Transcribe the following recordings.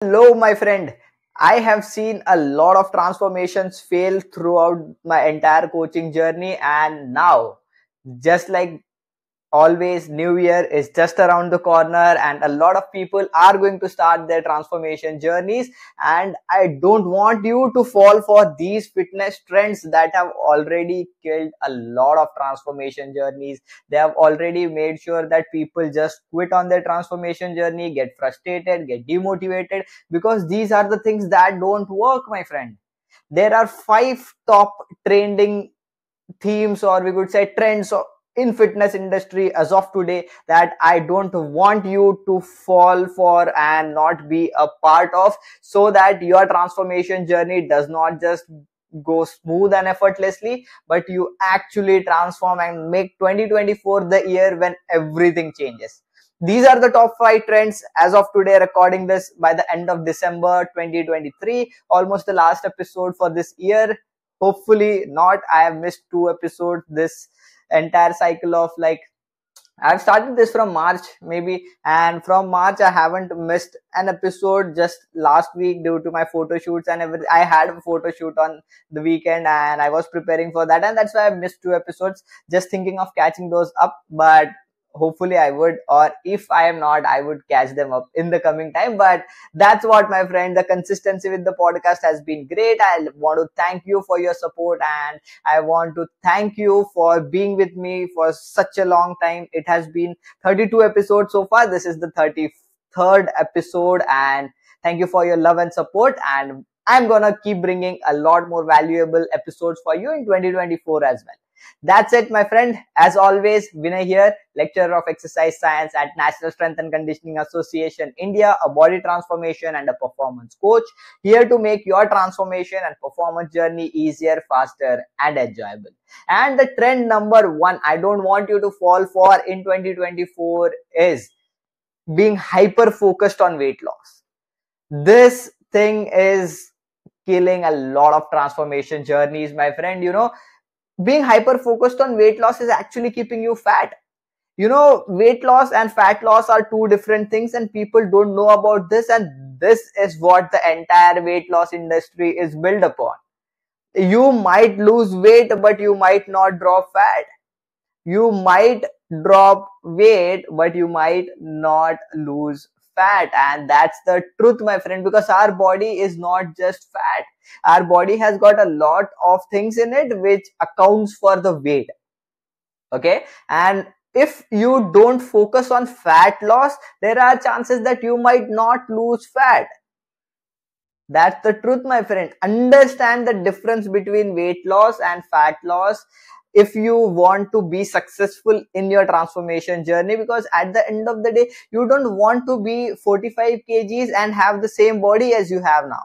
Hello, my friend. I have seen a lot of transformations fail throughout my entire coaching journey, and now, just like always, new year is just around the corner and a lot of people are going to start their transformation journeys, and I don't want you to fall for these fitness trends that have already killed a lot of transformation journeys. They have already made sure that people just quit on their transformation journey, get frustrated, get demotivated, because these are the things that don't work, my friend. There are 5 top trending themes, or we could say trends, in fitness industry as of today that I don't want you to fall for and not be a part of, so that your transformation journey does not just go smooth and effortlessly, but you actually transform and make 2024 the year when everything changes. These are the top 5 trends as of today, recording this by the end of December 2023, almost the last episode for this year. Hopefully not. I have missed 2 episodes this entire cycle of, like, I've started this from March maybe, and from March I haven't missed an episode. Just last week, due to my photo shoots and everything, I had a photo shoot on the weekend and I was preparing for that, and that's why I missed 2 episodes. Just thinking of catching those up, but hopefully I would, or if I am not, I would catch them up in the coming time. But that's what, my friend, the consistency with the podcast has been great. I want to thank you for your support, and I want to thank you for being with me for such a long time. It has been 32 episodes so far. This is the 33rd episode, and thank you for your love and support. And I'm gonna keep bringing a lot more valuable episodes for you in 2024 as well. That's it, my friend. As always, Vinay here, lecturer of exercise science at National Strength and Conditioning Association India, a body transformation and a performance coach, here to make your transformation and performance journey easier, faster, and enjoyable. And the trend number 1 I don't want you to fall for in 2024 is being hyper focused on weight loss. This thing is killing a lot of transformation journeys, my friend. Being hyper focused on weight loss is actually keeping you fat. Weight loss and fat loss are two different things, and people don't know about this, and this is what the entire weight loss industry is built upon. You might lose weight, but you might not drop fat. You might drop weight, but you might not lose fat. And that's the truth, my friend, because our body is not just fat. Our body has got a lot of things in it which accounts for the weight. Okay. And if you don't focus on fat loss, there are chances that you might not lose fat. That's the truth, my friend. Understand the difference between weight loss and fat loss if you want to be successful in your transformation journey, because at the end of the day, you don't want to be 45 kgs and have the same body as you have now.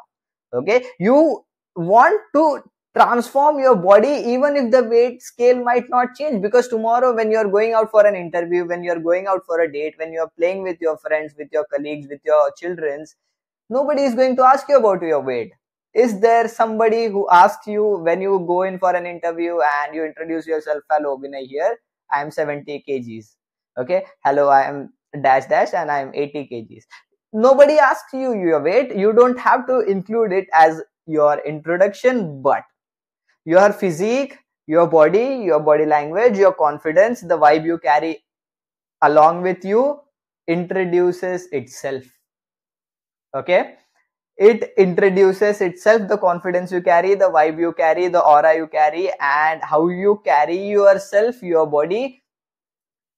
Okay, you want to transform your body even if the weight scale might not change, because tomorrow when you're going out for an interview, when you're going out for a date, when you're playing with your friends, with your colleagues, with your children's, nobody is going to ask you about your weight. Is there somebody who asks you when you go in for an interview and you introduce yourself? Hello, Vinay here. I am 70 kgs. Okay. Hello, I am dash dash and I am 80 kgs. Nobody asks you your weight. You don't have to include it as your introduction, but your physique, your body language, your confidence, the vibe you carry along with you introduces itself. Okay. It introduces itself, the confidence you carry, the vibe you carry, the aura you carry, and how you carry yourself, your body,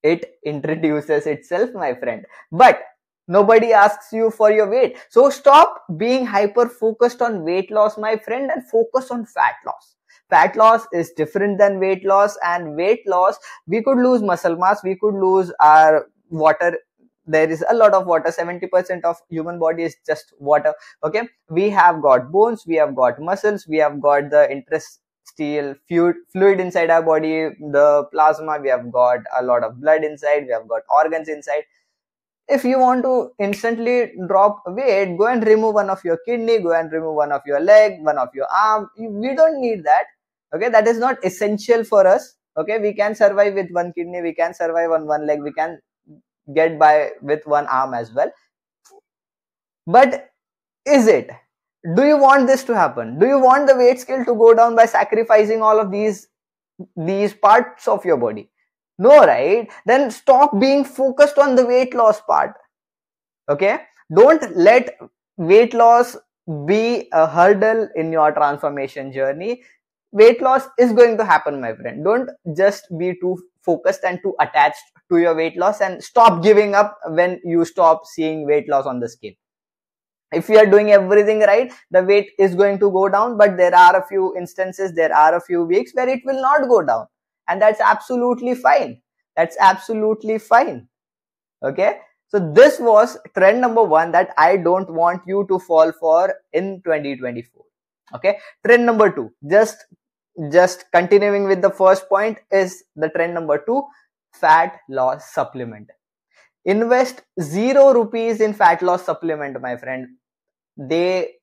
it introduces itself, my friend. But nobody asks you for your weight. So stop being hyper focused on weight loss, my friend, and focus on fat loss. Fat loss is different than weight loss, and weight loss, we could lose muscle mass, we could lose our water. There is a lot of water. 70% of human body is just water. Okay, we have got bones, we have got muscles, we have got the interstitial fluid inside our body, the plasma, we have got a lot of blood inside, we have got organs inside. If you want to instantly drop weight, go and remove one of your kidney, go and remove one of your leg, one of your arm. We don't need that. Okay, that is not essential for us. Okay, we can survive with one kidney, we can survive on one leg, we can get by with one arm as well. But Is it? Do you want this to happen? Do you want the weight scale to go down by sacrificing all of these parts of your body? No, right? Then stop being focused on the weight loss part. Okay, don't let weight loss be a hurdle in your transformation journey. Weight loss is going to happen, my friend. Don't just be too focused and too attached to your weight loss, and stop giving up when you stop seeing weight loss on the scale. If you are doing everything right, the weight is going to go down, but there are a few instances, there are a few weeks where it will not go down, and that's absolutely fine. That's absolutely fine. Okay, so this was trend number 1 that I don't want you to fall for in 2024. Okay, trend number 2, just continuing with the first point, is the trend number 2, fat loss supplement. Invest 0 rupees in fat loss supplement, my friend. They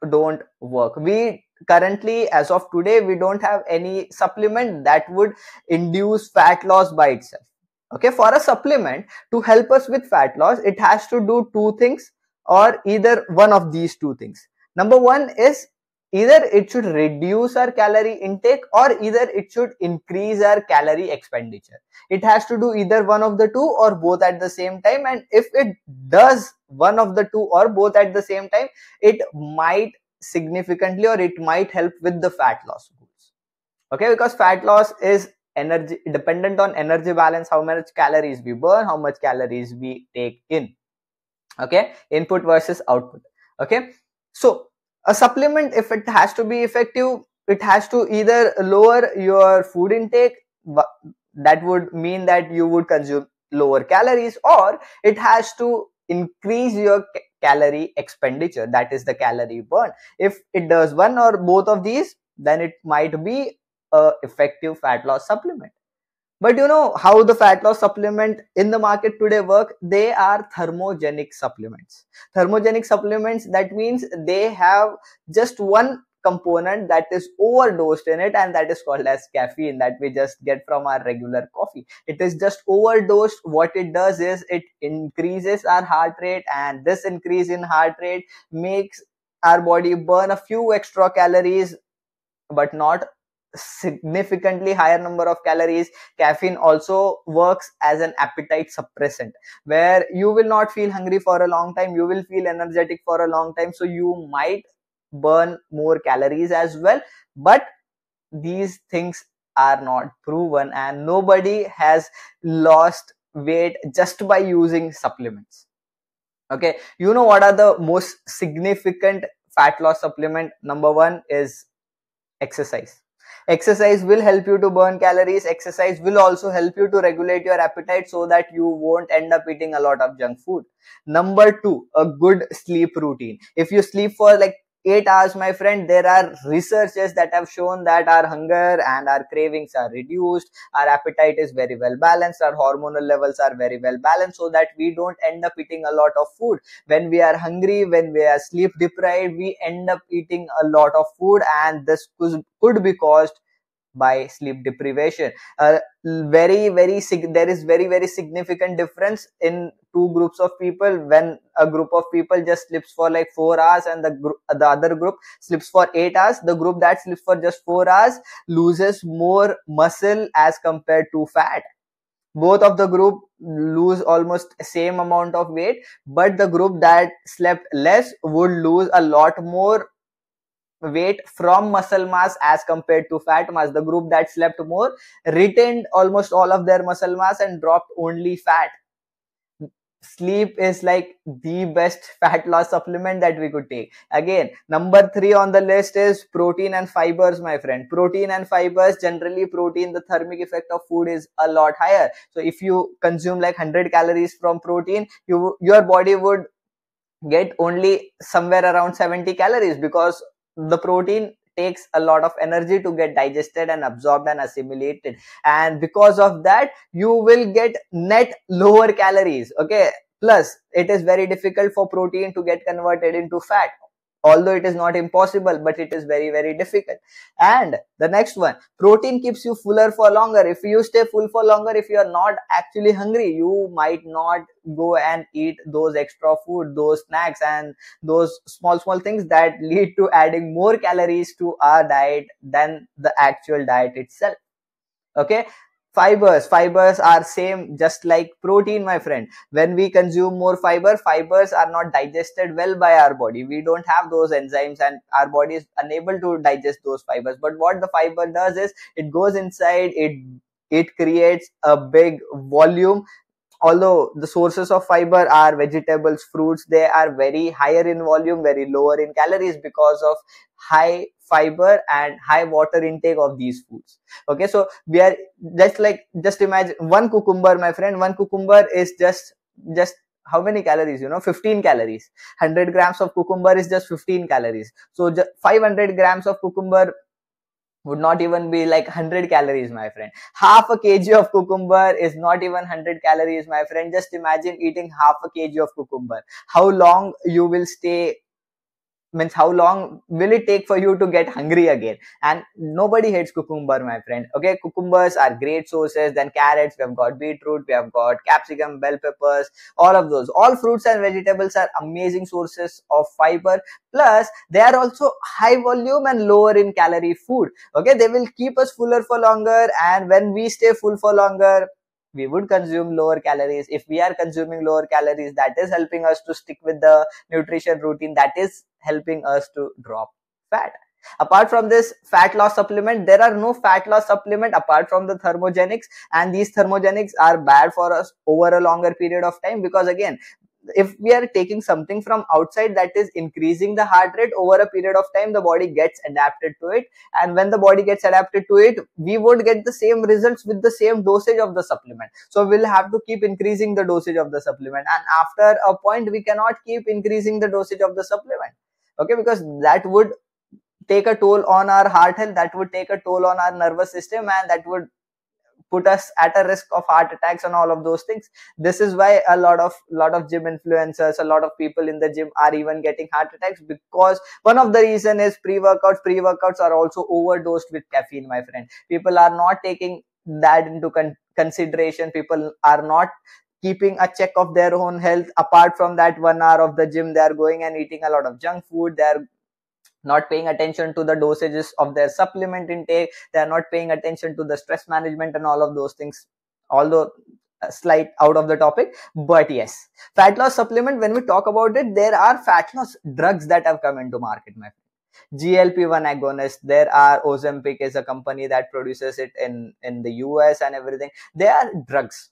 don't work. We currently, as of today, we don't have any supplement that would induce fat loss by itself. Okay, for a supplement to help us with fat loss, it has to do two things, or either one of these two things. Number 1 is either it should reduce our calorie intake, or either it should increase our calorie expenditure. It has to do either one of the two or both at the same time, and if it does one of the two or both at the same time, it might significantly, or it might help with the fat loss goals. Okay, because fat loss is energy dependent on energy balance, how much calories we burn, how much calories we take in. Okay, input versus output. Okay, so a supplement, if it has to be effective, it has to either lower your food intake, that would mean that you would consume lower calories, or it has to increase your calorie expenditure, that is the calorie burn. If it does one or both of these, then it might be a effective fat loss supplement. But you know how the fat loss supplement in the market today work? They are thermogenic supplements. Thermogenic supplements, that means they have just one component that is overdosed in it, and that is called as caffeine, that we just get from our regular coffee. It is just overdosed. What it does is it increases our heart rate, and this increase in heart rate makes our body burn a few extra calories, but not significantly higher number of calories. Caffeine also works as an appetite suppressant, where you will not feel hungry for a long time, you will feel energetic for a long time, so you might burn more calories as well. But these things are not proven, and nobody has lost weight just by using supplements. Okay, you know what are the most significant fat loss supplement? Number 1 is exercise. Exercise will help you to burn calories. Exercise will also help you to regulate your appetite so that you won't end up eating a lot of junk food. Number 2, a good sleep routine. If you sleep for like 8 hours, my friend, there are researches that have shown that our hunger and our cravings are reduced, our appetite is very well balanced, our hormonal levels are very well balanced, so that we don't end up eating a lot of food. When we are hungry, when we are sleep deprived, we end up eating a lot of food, and this could be caused by sleep deprivation. There is very significant difference in two groups of people. When a group of people just sleeps for like 4 hours, and the other group sleeps for 8 hours, the group that sleeps for just 4 hours loses more muscle as compared to fat. Both of the group lose almost same amount of weight, but the group that slept less would lose a lot more weight from muscle mass as compared to fat mass. The group that slept more retained almost all of their muscle mass and dropped only fat. Sleep is like the best fat loss supplement that we could take. Again, number 3 on the list is protein and fibers, my friend. Protein and fibers, generally protein, the thermic effect of food is a lot higher. So if you consume like 100 calories from protein, your body would get only somewhere around 70 calories, because the protein takes a lot of energy to get digested and absorbed and assimilated, and because of that you will get net lower calories. Okay, plus it is very difficult for protein to get converted into fat. although it is not impossible, but it is very, very difficult. And the next one, protein keeps you fuller for longer. If you stay full for longer, if you are not actually hungry, you might not go and eat those extra food, those snacks, and those small things that lead to adding more calories to our diet than the actual diet itself. Okay. Fibers are same, just like protein, my friend. When we consume more fibers are not digested well by our body. We don't have those enzymes, and our body is unable to digest those fibers. But what the fiber does is it goes inside, it creates a big volume. Although the sources of fiber are vegetables, fruits, they are very higher in volume, very lower in calories, because of high fiber and high water intake of these foods. Okay, so we are just imagine one cucumber, my friend. One cucumber is just how many calories? 15 calories. 100 grams of cucumber is just 15 calories. So 500 grams of cucumber would not even be like 100 calories, my friend. Half a kg of cucumber is not even 100 calories, my friend. Just imagine eating half a kg of cucumber. How long you will stay, means how long will it take for you to get hungry again? And nobody hates cucumber, my friend. Okay, cucumbers are great sources. Then carrots, we have got beetroot, we have got capsicum, bell peppers, all of those. All fruits and vegetables are amazing sources of fiber. Plus they are also high volume and lower in calorie food. Okay, they will keep us fuller for longer, and when we stay full for longer, we would consume lower calories. If we are consuming lower calories, that is helping us to stick with the nutrition routine, that is helping us to drop fat. Apart from this fat loss supplement, there are no fat loss supplement apart from the thermogenics, and these thermogenics are bad for us over a longer period of time, because again, if we are taking something from outside that is increasing the heart rate, over a period of time the body gets adapted to it, and when the body gets adapted to it, we won't get the same results with the same dosage of the supplement. So we'll have to keep increasing the dosage of the supplement, and after a point we cannot keep increasing the dosage of the supplement. Okay, because that would take a toll on our heart health, that would take a toll on our nervous system, and that would put us at a risk of heart attacks and all of those things. This is why a lot of gym influencers, a lot of people in the gym are even getting heart attacks, because one of the reason is pre-workouts are also overdosed with caffeine, my friend. People are not taking that into consideration. People are not keeping a check of their own health. Apart from that 1 hour of the gym, they are going and eating a lot of junk food. They are not paying attention to the dosages of their supplement intake. They are not paying attention to the stress management and all of those things. Although a slight out of the topic, but yes, fat loss supplement, when we talk about it, there are fat loss drugs that have come into market, my friend. GLP-1 agonist, there are Ozempic is a company that produces it in the US and everything. They are drugs.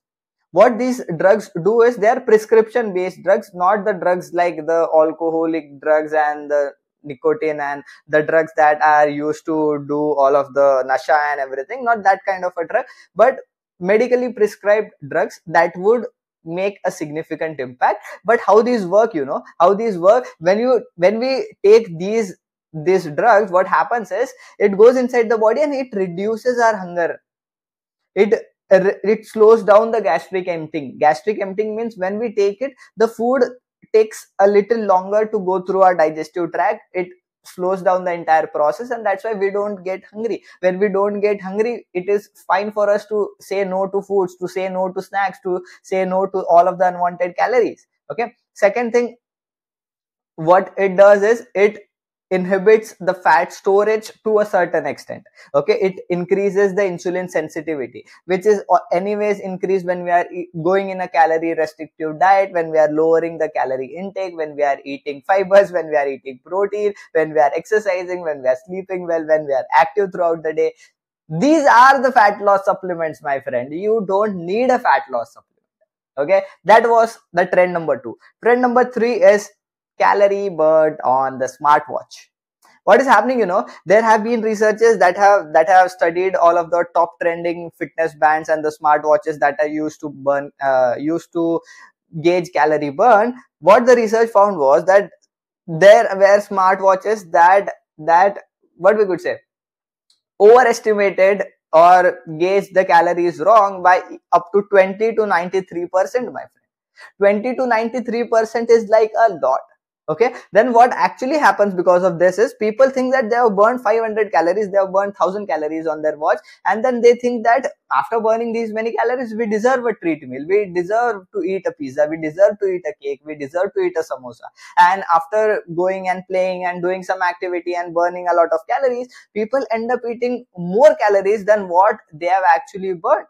What these drugs do is they are prescription based drugs, not the drugs like the alcoholic drugs and the nicotine and the drugs that are used to do all of the nasha and everything. Not that kind of a drug, but medically prescribed drugs that would make a significant impact. But how these work, how these work, when we take these drugs, what happens is it goes inside the body and it reduces our hunger. It slows down the gastric emptying. Gastric emptying means when we take it, the food takes a little longer to go through our digestive tract. It slows down the entire process, and that's why we don't get hungry. When we don't get hungry, it is fine for us to say no to foods, to say no to snacks, to say no to all of the unwanted calories. Okay. Second thing, what it does is it inhibits the fat storage to a certain extent. Okay, it increases the insulin sensitivity, which is anyways increased when we are going in a calorie restrictive diet, when we are lowering the calorie intake, when we are eating fibers, when we are eating protein, when we are exercising, when we are sleeping well, when we are active throughout the day. These are the fat loss supplements, my friend. You don't need a fat loss supplement. Okay, that was the trend number 2. Trend number 3 is calorie burnt on the smartwatch. What is happening, there have been researchers that have studied all of the top trending fitness bands and the smartwatches that are used to gauge calorie burn. What the research found was that there were smartwatches that what we could say overestimated or gauged the calories wrong by up to 20 to 93%, my friend. 20 to 93% is like a lot. Okay, then what actually happens because of this is people think that they have burned 500 calories, they have burned 1000 calories on their watch, and then they think that after burning these many calories, we deserve a treat meal, we deserve to eat a pizza, we deserve to eat a cake, we deserve to eat a samosa. And after going and playing and doing some activity and burning a lot of calories, people end up eating more calories than what they have actually burned.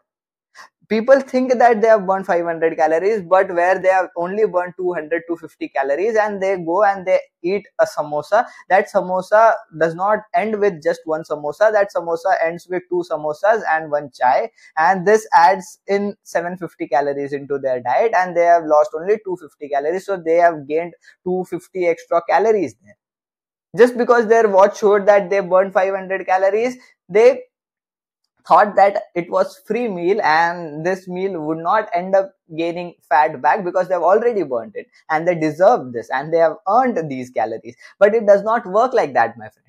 People think that they have burned 500 calories, but where they have only burned 200 to 50 calories, and they go and they eat a samosa. That samosa does not end with just one samosa. That samosa ends with two samosas and one chai, and this adds in 750 calories into their diet, and they have lost only 250 calories. So they have gained 250 extra calories there. Just because their watch showed that they burned 500 calories, they thought that it was free meal, and this meal would not end up gaining fat back because they've already burnt it and they deserve this and they have earned these calories. But it does not work like that, my friend.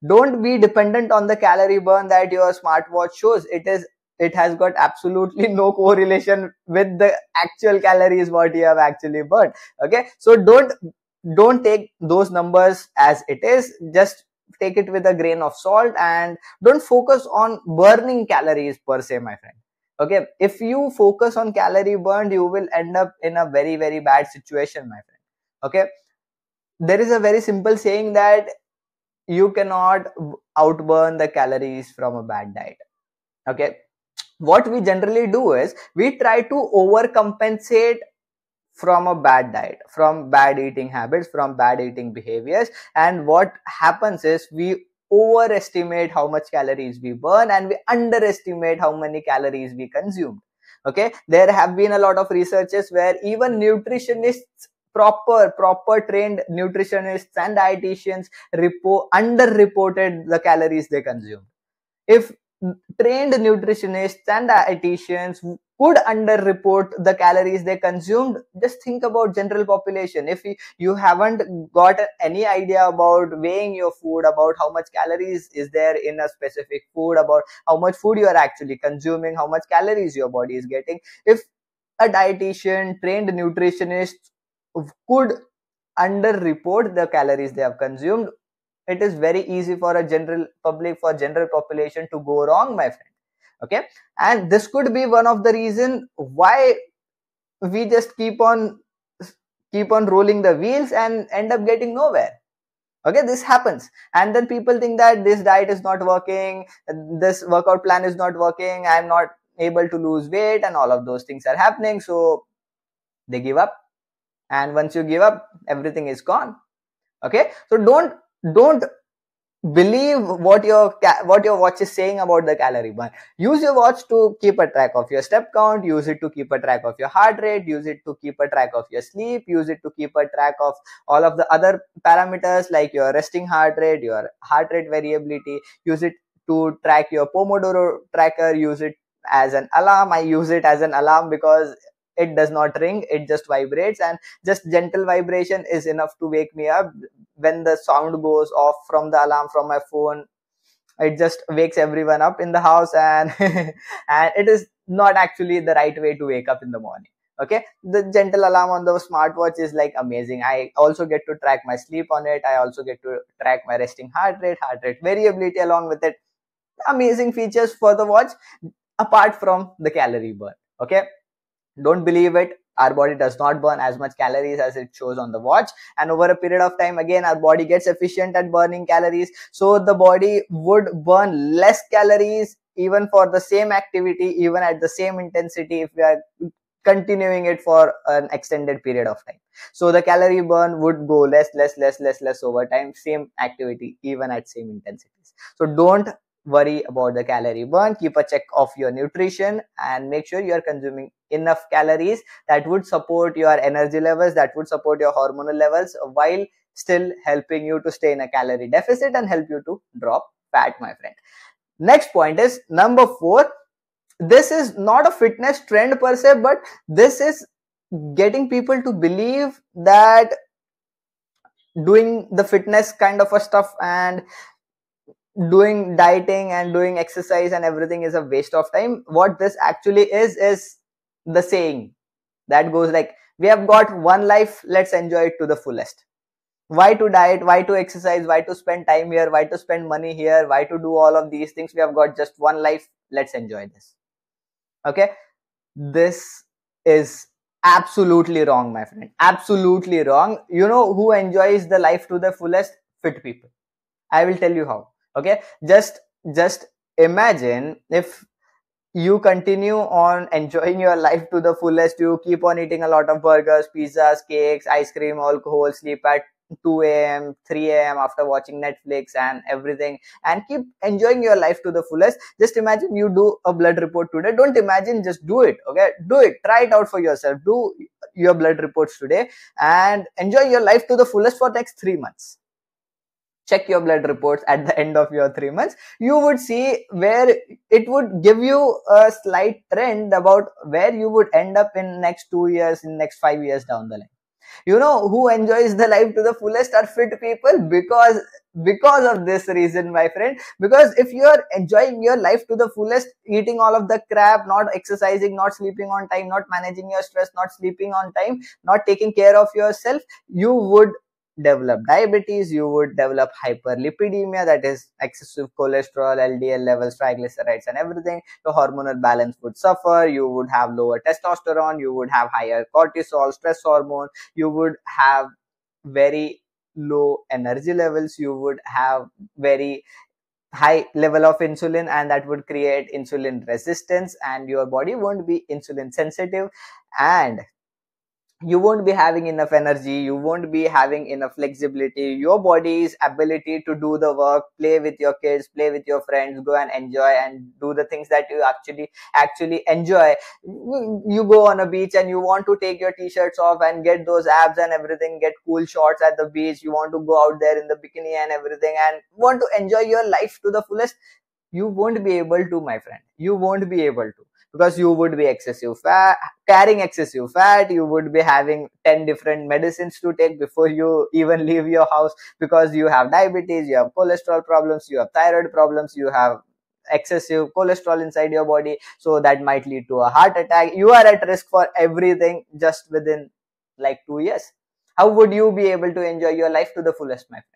Don't be dependent on the calorie burn that your smartwatch shows. It has got absolutely no correlation with the actual calories what you have actually burned. Okay, so don't take those numbers as it is. Just take it with a grain of salt and don't focus on burning calories per se, my friend. Okay, if you focus on calorie burned, you will end up in a very, very bad situation, my friend. Okay, there is a very simple saying that you cannot outburn the calories from a bad diet. Okay, what we generally do is we try to overcompensate from a bad diet, from bad eating habits, from bad eating behaviors, and what happens is we overestimate how much calories we burn and we underestimate how many calories we consume. Okay, there have been a lot of researches where even nutritionists, proper trained nutritionists and dietitians underreported the calories they consume. If trained nutritionists and dietitians could underreport the calories they consumed, just think about general population. If you haven't got any idea about weighing your food, about how much calories is there in a specific food, about how much food you are actually consuming, how much calories your body is getting, if a dietitian, trained nutritionist could underreport the calories they have consumed, it is very easy for a general public, for general population to go wrong, my friend. Okay, and this could be one of the reason why we just keep on rolling the wheels and end up getting nowhere. Okay, this happens, and then people think that this diet is not working, this workout plan is not working, I'm not able to lose weight, and all of those things are happening, so they give up. And once you give up, everything is gone. Okay, so don't believe what your watch is saying about the calorie burn. Use your watch to keep a track of your step count, use it to keep a track of your heart rate, use it to keep a track of your sleep, use it to keep a track of all of the other parameters like your resting heart rate, your heart rate variability, use it to track your Pomodoro tracker, use it as an alarm. I use it as an alarm because it does not ring, it just vibrates, and just gentle vibration is enough to wake me up. When the sound goes off from the alarm from my phone, it just wakes everyone up in the house, and and it is not actually the right way to wake up in the morning. Okay, the gentle alarm on the smartwatch is like amazing. I also get to track my sleep on it, I also get to track my resting heart rate variability along with it. Amazing features for the watch apart from the calorie burn. Okay, don't believe it. Our body does not burn as much calories as it shows on the watch, and over a period of time, again, our body gets efficient at burning calories, so the body would burn less calories even for the same activity, even at the same intensity, if we are continuing it for an extended period of time. So the calorie burn would go less over time, same activity, even at same intensities. So don't worry about the calorie burn. Keep a check of your nutrition and make sure you are consuming enough calories that would support your energy levels, that would support your hormonal levels, while still helping you to stay in a calorie deficit and help you to drop fat, my friend. Next point is number 4. This is not a fitness trend per se, but this is getting people to believe that doing the fitness kind of a stuff and doing dieting and doing exercise and everything is a waste of time. What this actually is the saying that goes like, we have got one life, let's enjoy it to the fullest. Why to diet, why to exercise, why to spend time here, why to spend money here, why to do all of these things? We have got just one life, let's enjoy this. Okay, this is absolutely wrong, my friend, absolutely wrong. You know who enjoys the life to the fullest? Fit people. I will tell you how. Okay, just imagine if you continue on enjoying your life to the fullest. You keep on eating a lot of burgers, pizzas, cakes, ice cream, alcohol, sleep at 2 a.m., 3 a.m. after watching Netflix and everything, and keep enjoying your life to the fullest. Just imagine you do a blood report today. Don't imagine, just do it. Okay, do it. Try it out for yourself. Do your blood reports today and enjoy your life to the fullest for next 3 months. Check your blood reports at the end of your 3 months. You would see where it would give you a slight trend about where you would end up in next 2 years, in next 5 years down the line. You know who enjoys the life to the fullest are fit people, because of this reason, my friend. Because if you are enjoying your life to the fullest, eating all of the crap, not exercising, not sleeping on time, not managing your stress, not sleeping on time, not taking care of yourself, you would develop diabetes, you would develop hyperlipidemia, that is excessive cholesterol, LDL levels, triglycerides and everything. The hormonal balance would suffer, you would have lower testosterone, you would have higher cortisol, stress hormone, you would have very low energy levels, you would have very high level of insulin, and that would create insulin resistance, and your body won't be insulin sensitive, and you won't be having enough energy, you won't be having enough flexibility. Your body's ability to do the work, play with your kids, play with your friends, go and enjoy and do the things that you actually enjoy. You go on a beach and you want to take your t-shirts off and get those abs and everything, get cool shots at the beach, you want to go out there in the bikini and everything and want to enjoy your life to the fullest. You won't be able to, my friend. You won't be able to, because you would be excessive fat, carrying excessive fat. You would be having 10 different medicines to take before you even leave your house, because you have diabetes, you have cholesterol problems, you have thyroid problems, you have excessive cholesterol inside your body, so that might lead to a heart attack. You are at risk for everything just within like 2 years. How would you be able to enjoy your life to the fullest, my friend?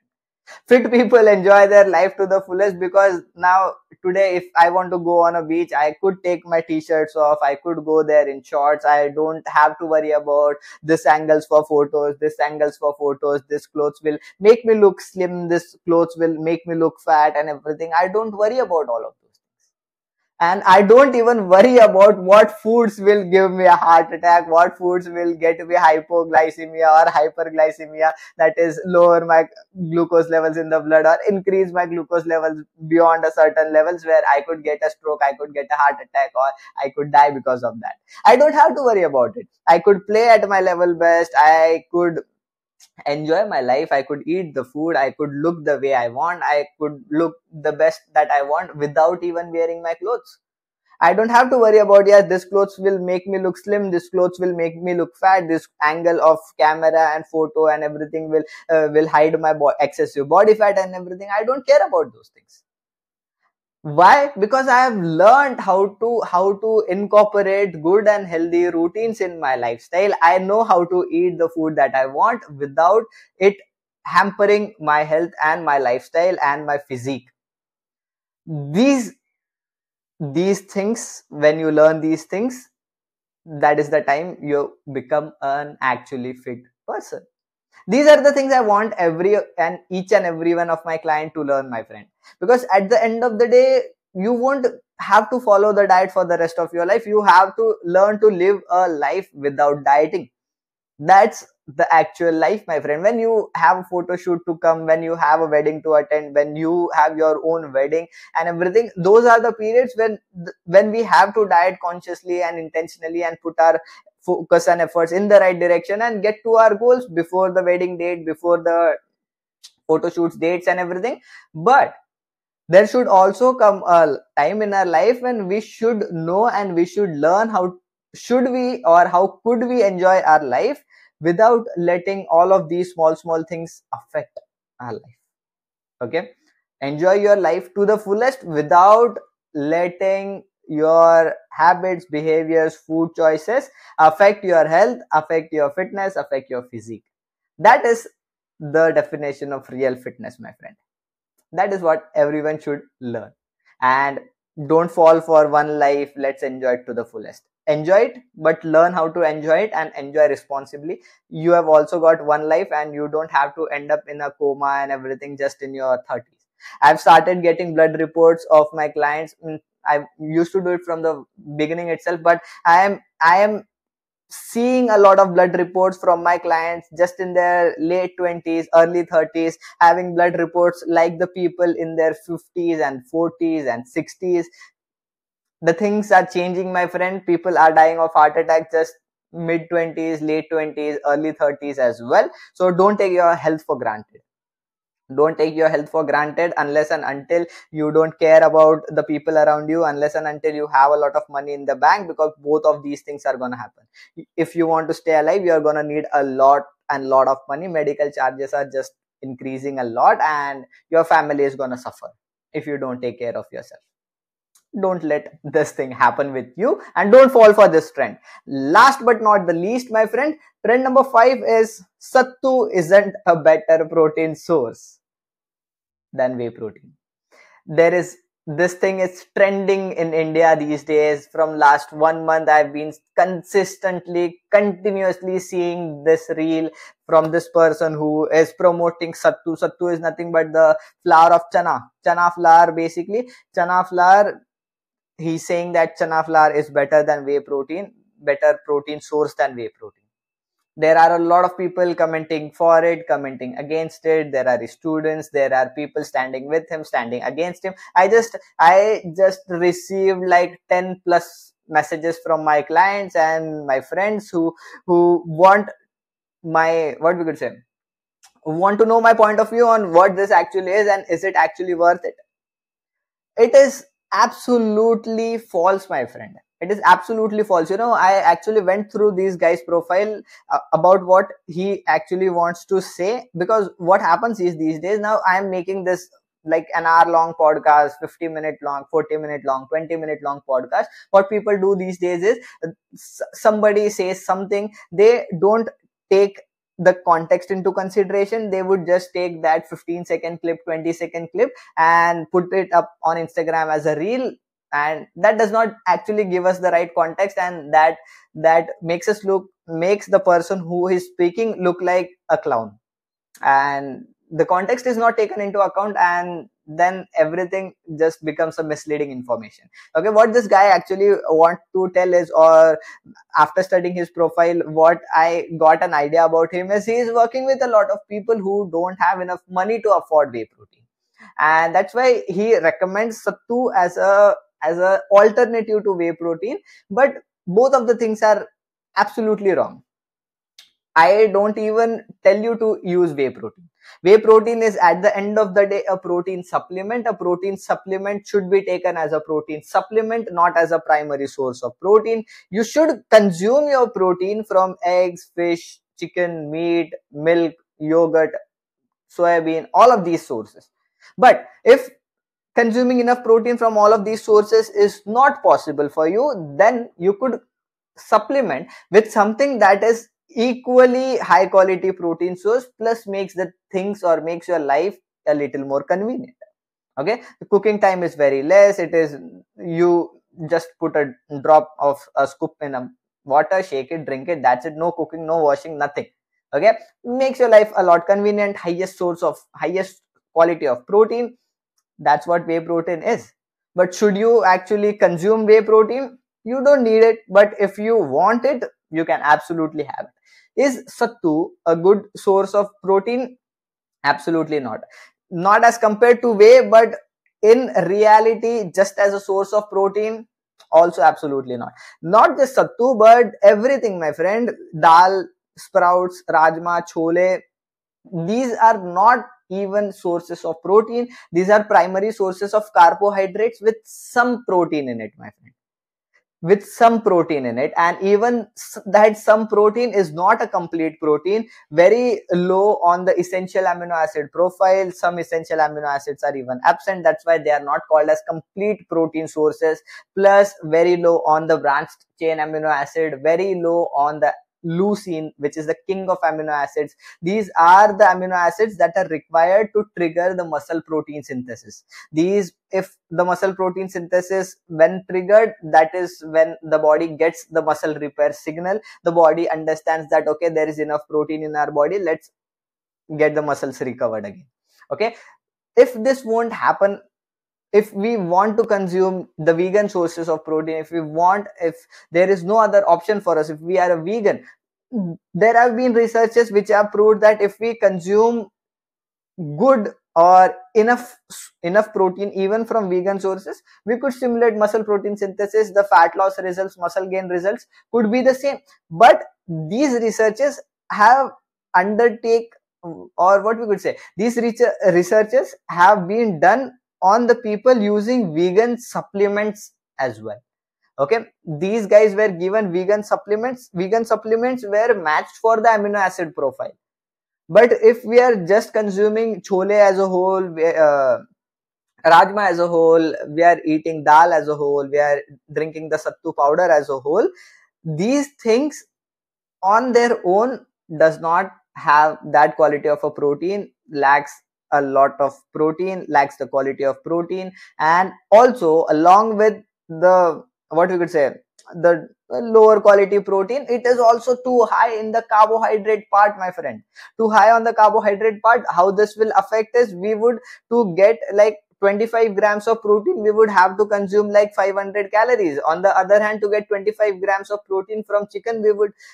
Fit people enjoy their life to the fullest, because now today if I want to go on a beach, I could take my t-shirts off, I could go there in shorts, I don't have to worry about this angles for photos, this angles for photos, this clothes will make me look slim, this clothes will make me look fat and everything. I don't worry about all of those things, and I don't even worry about what foods will give me a heart attack, what foods will get me hypoglycemia or hyperglycemia, that is lower my glucose levels in the blood or increase my glucose levels beyond a certain levels where I could get a stroke, I could get a heart attack, or I could die because of that. I don't have to worry about it. I could play at my level best, I could enjoy my life, I could eat the food, I could look the way I want, I could look the best that I want without even wearing my clothes. I don't have to worry about, yeah, this clothes will make me look slim, this clothes will make me look fat, this angle of camera and photo and everything will hide my excessive body fat and everything. I don't care about those things. Why? Because I have learned how to incorporate good and healthy routines in my lifestyle. I know how to eat the food that I want without it hampering my health and my lifestyle and my physique. These things, when you learn these things, that is the time you become an actually fit person. These are the things I want each and every one of my client to learn, my friend. Because at the end of the day, you won't have to follow the diet for the rest of your life. You have to learn to live a life without dieting. That's the actual life, my friend. When you have a photo shoot to come, when you have a wedding to attend, when you have your own wedding and everything, those are the periods when we have to diet consciously and intentionally and put our focus and efforts in the right direction and get to our goals before the wedding date, before the photo shoots dates and everything. But there should also come a time in our life when we should know and we should learn how should we or how could we enjoy our life without letting all of these small things affect our life. Okay, enjoy your life to the fullest without letting your habits, behaviors, food choices affect your health, affect your fitness, affect your physique. That is the definition of real fitness, my friend. That is what everyone should learn. And don't fall for one life. Let's enjoy it to the fullest. Enjoy it, but learn how to enjoy it and enjoy responsibly. You have also got one life, and you don't have to end up in a coma and everything just in your 30s. I've started getting blood reports of my clients. I used to do it from the beginning itself, but I am seeing a lot of blood reports from my clients just in their late 20s, early 30s, having blood reports like the people in their 50s and 40s and 60s. The things are changing, my friend. People are dying of heart attack just mid 20s, late 20s, early 30s as well. So don't take your health for granted. Don't take your health for granted unless and until you don't care about the people around you, unless and until you have a lot of money in the bank, because both of these things are going to happen. If you want to stay alive, you're going to need a lot and lot of money. Medical charges are just increasing a lot, and your family is going to suffer if you don't take care of yourself. Don't let this thing happen with you, and don't fall for this trend. Last but not the least, my friend, trend number 5 is sattu isn't a better protein source than whey protein. There is This thing is trending in India these days. From last 1 month, I've been continuously seeing this reel from this person who is promoting sattu. Sattu is nothing but the flour of channa flour. Basically, channa flour, he's saying that channa flour is better than whey protein, better protein source than whey protein. There are a lot of people commenting for it, commenting against it. There are students, there are people standing with him, standing against him. I just received like 10 plus messages from my clients and my friends who want my, what we could say, want to know my point of view on what this actually is and is it actually worth it. It is absolutely false, my friend. It is absolutely false. I actually went through this guy's profile about what he actually wants to say, because what happens is these days, now I am making this like an hour long podcast, 50-minute long, 40-minute long, 20-minute long podcast. What people do these days is somebody says something, they don't take the context into consideration. They would just take that 15-second clip, 20-second clip, and put it up on Instagram as a reel, and that does not actually give us the right context, and that makes the person who is speaking look like a clown, and the context is not taken into account, and then everything just becomes a misleading information. Okay, what this guy actually want to tell is, or after studying his profile, what I got an idea about him is, he is working with a lot of people who don't have enough money to afford whey protein, and that's why he recommends sattu as a alternative to whey protein. But both of the things are absolutely wrong. I don't even tell you to use whey protein. Whey protein is, at the end of the day, a protein supplement. A protein supplement should be taken as a protein supplement, not as a primary source of protein. You should consume your protein from eggs, fish, chicken, meat, milk, yogurt, soybean, all of these sources. But if consuming enough protein from all of these sources is not possible for you, then you could supplement with something that is equally high quality protein source, plus makes the things, or makes your life a little more convenient. Okay, the cooking time is very less. It is, you just put a drop of a scoop in a water, shake it, drink it, that's it. No cooking, no washing, nothing. Okay, makes your life a lot convenient. Highest quality of protein. That's what whey protein is. But should you actually consume whey protein? You don't need it, but if you want it, you can absolutely have it. Is sattu a good source of protein? Absolutely not. Not as compared to whey, but in reality, just as a source of protein, also absolutely not. Not just sattu, but everything, my friend. Dal, sprouts, rajma, chole, these are not even sources of protein. These are primary sources of carbohydrates with some protein in it, my friend. With some protein in it, and even that some protein is not a complete protein. Very low on the essential amino acid profile. Some essential amino acids are even absent. That's why they are not called as complete protein sources. Plus very low on the branched chain amino acid, very low on the leucine, which is the king of amino acids. These are the amino acids that are required to trigger the muscle protein synthesis. These, if the muscle protein synthesis when triggered, that is when the body gets the muscle repair signal. The body understands that, okay, there is enough protein in our body, let's get the muscles recovered again. Okay, if this won't happen, if we want to consume the vegan sources of protein, if there is no other option for us, if we are a vegan, there have been researches which have proved that if we consume good or enough protein even from vegan sources, we could stimulate muscle protein synthesis. The fat loss results, muscle gain results could be the same. But these researchers have undertake, or what we could say, these researches have been done on the people using vegan supplements as well. Okay, these guys were given vegan supplements. Vegan supplements were matched for the amino acid profile. But if we are just consuming chole as a whole, rajma as a whole, we are eating dal as a whole, we are drinking the sattu powder as a whole, these things on their own does not have that quality of a protein, lacks a lot of protein, lacks the quality of protein, and also along with the, what we could say, the lower quality protein, it is also too high in the carbohydrate part, my friend. Too high on the carbohydrate part. How this will affect is, we would, to get like 25 grams of protein, we would have to consume like 500 calories. On the other hand, to get 25 grams of protein from chicken,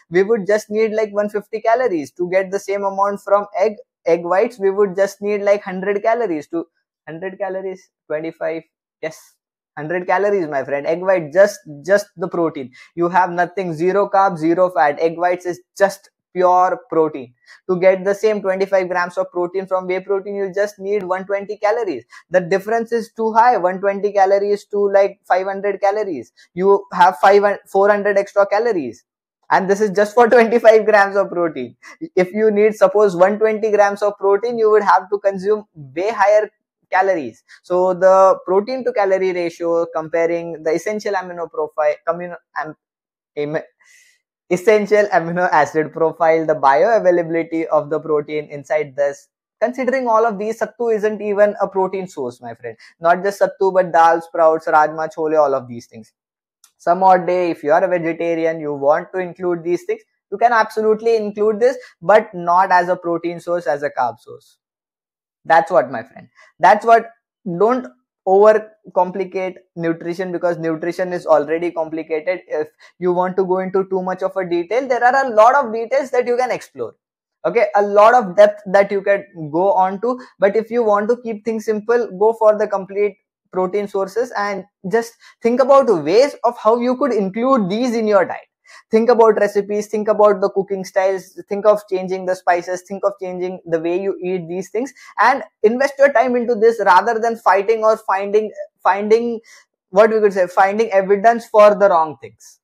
we would just need like 150 calories. To get the same amount from egg whites, we would just need like 100 calories. To 100 calories, 25, yes, 100 calories, my friend. Egg white, just the protein. You have nothing, zero carbs, zero fat. Egg whites is just pure protein. To get the same 25 grams of protein from whey protein, you just need 120 calories. The difference is too high. 120 calories to like 500 calories. You have 400 extra calories. And this is just for 25 grams of protein. If you need, suppose, 120 grams of protein, you would have to consume way higher calories. So the protein to calorie ratio, comparing the essential amino profile, essential amino acid profile, the bioavailability of the protein inside this, considering all of these, sattu isn't even a protein source, my friend. Not just sattu, but dal, sprouts, rajma, chole, all of these things. Some odd day, if you are a vegetarian, you want to include these things, you can absolutely include this, but not as a protein source, as a carb source. That's what, my friend. That's what. Don't over complicate nutrition, because nutrition is already complicated. If you want to go into too much of a detail, there are a lot of details that you can explore. Okay, a lot of depth that you can go on to. But if you want to keep things simple, go for the complete protein sources and just think about ways of how you could include these in your diet. Think about recipes, think about the cooking styles, think of changing the spices, think of changing the way you eat these things, and invest your time into this rather than fighting or finding what we could say, finding evidence for the wrong things.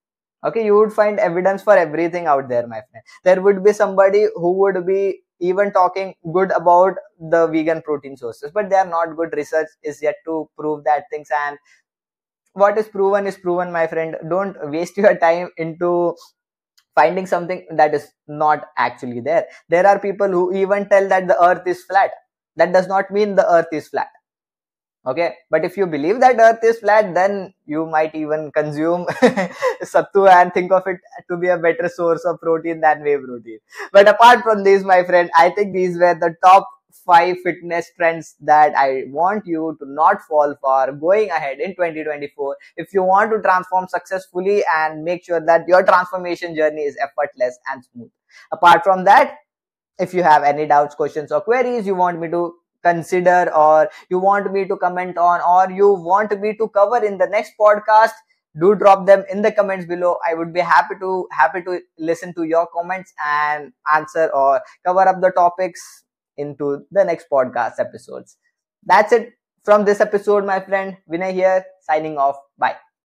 Okay, you would find evidence for everything out there, my friend. There would be somebody who would be even talking good about the vegan protein sources, but they are not good. Research is yet to prove that things, and what is proven, my friend. Don't waste your time into finding something that is not actually there. There are people who even tell that the earth is flat. That does not mean the earth is flat. Okay, but if you believe that earth is flat, then you might even consume sattu and think of it to be a better source of protein than whey protein. But apart from these, my friend, I think these were the top 5 fitness trends that I want you to not fall for going ahead in 2024 if you want to transform successfully and make sure that your transformation journey is effortless and smooth. Apart from that, if you have any doubts, questions, or queries you want me to consider, or you want me to comment on, or you want me to cover in the next podcast, do drop them in the comments below. I would be happy to listen to your comments and answer or cover up the topics into the next podcast episodes. That's it from this episode, my friend. Vinay here, signing off. Bye.